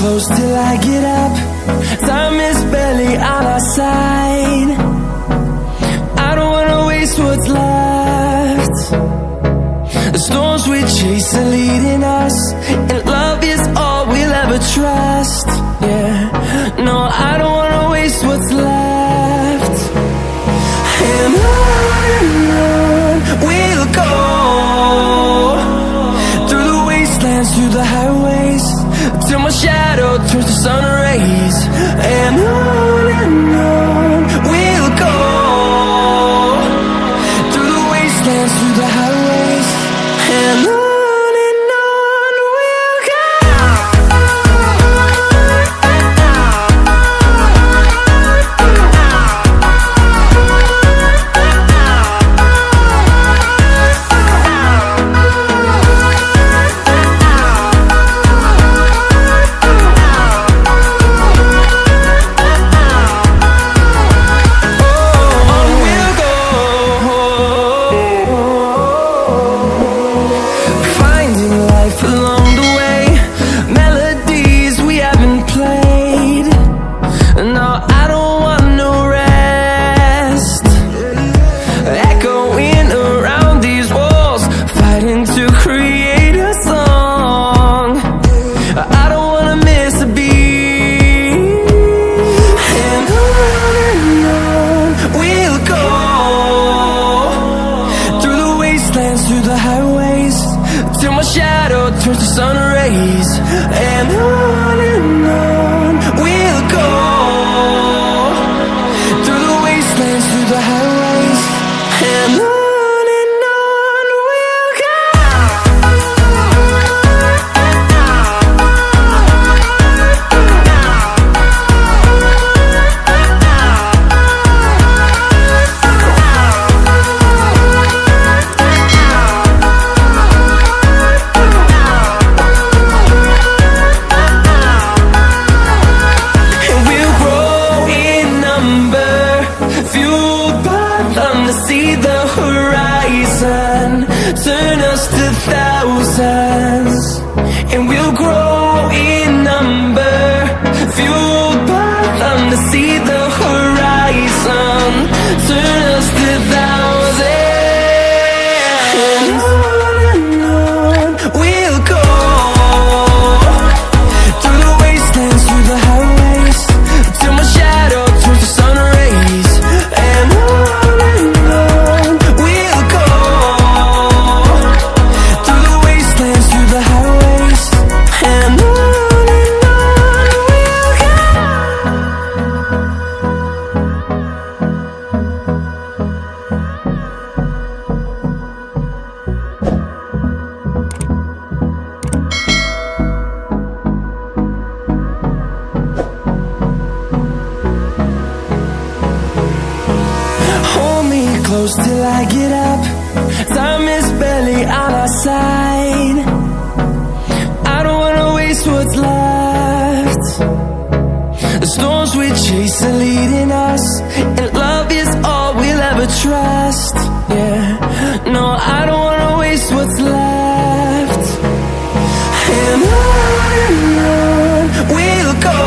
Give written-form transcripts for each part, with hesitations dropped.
close till I get up. Time is barely on our side. I don't wanna waste what's left. The storms we chase are leading us, and love is all we'll ever trust. Yeah, no, I don't wanna waste what's left. And on we'll go, through the wastelands, through the highways, till my shadow turns to sun rays. And on we'll go, through the wastelands, through the highways, and on we'll go. Through the highways, till my shadow turns to sun rays. And on we'll go, through the wastelands, through the highways, and on we'll go. See the horizon, turn us to thousands, and we'll grow in number, fueled by them to see the horizon, turn us to thousands. And on we'll go, through the wastelands, through the highways, till my shadow turns to sun rays. And close till I get up. Time is barely on our side. I don't wanna waste what's left. The storms we chase are leading us, and love is all we'll ever trust. Yeah, no, I don't wanna waste what's left. And on we'll go,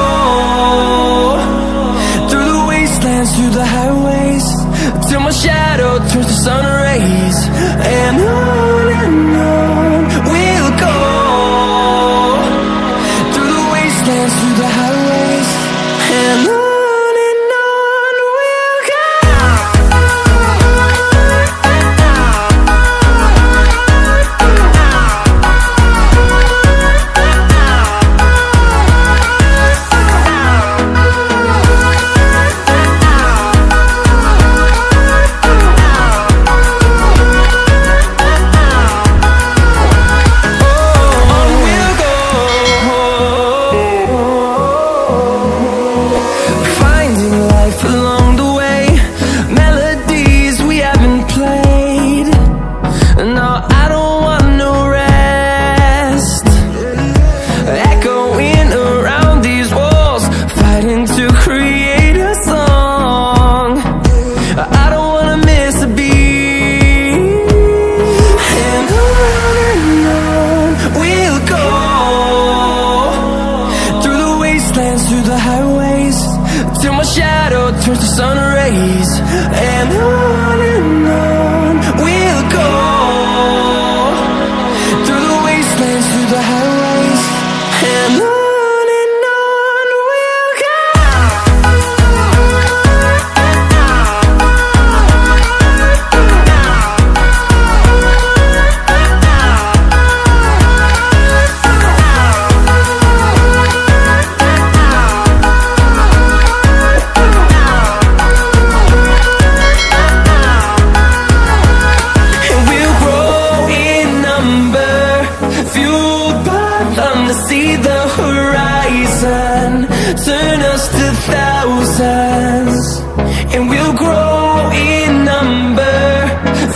through the wastelands, through the highways, till my shadow turns to sun rays. And on we'll go, through the wastelands, through the highways, and on we'll go. till my shadow turns to sun rays. And on we'll go, through the wastelands, through the highways. And on we'll go. See the horizon, turn us to thousands, and we'll grow in number,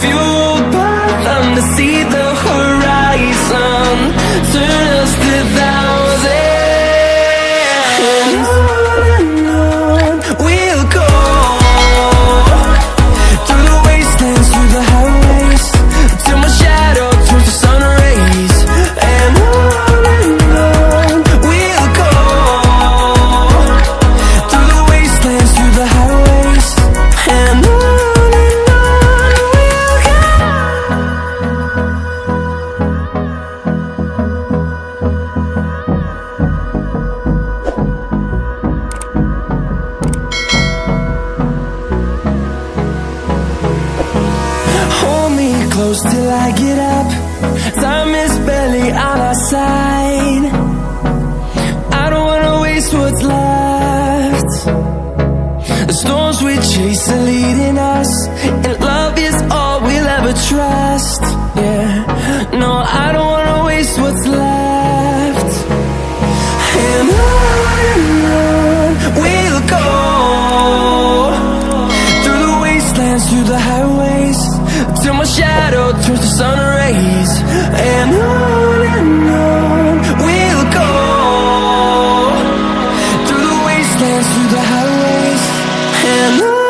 fueled by them to see the horizon, turn us to thousands. And on we'll go, through the wastelands, through the highways, till my shadow turns to sun rays. And close till I get up, time is barely on our side. I don't wanna waste what's left. The storms we chase are leading us, and love is all we'll ever trust. Yeah, no, I don't wanna waste what's left. And on we'll go, through the wastelands, through the highways, till my shadow turns to sun rays. And on we'll go, through the wastelands, through the highways. And on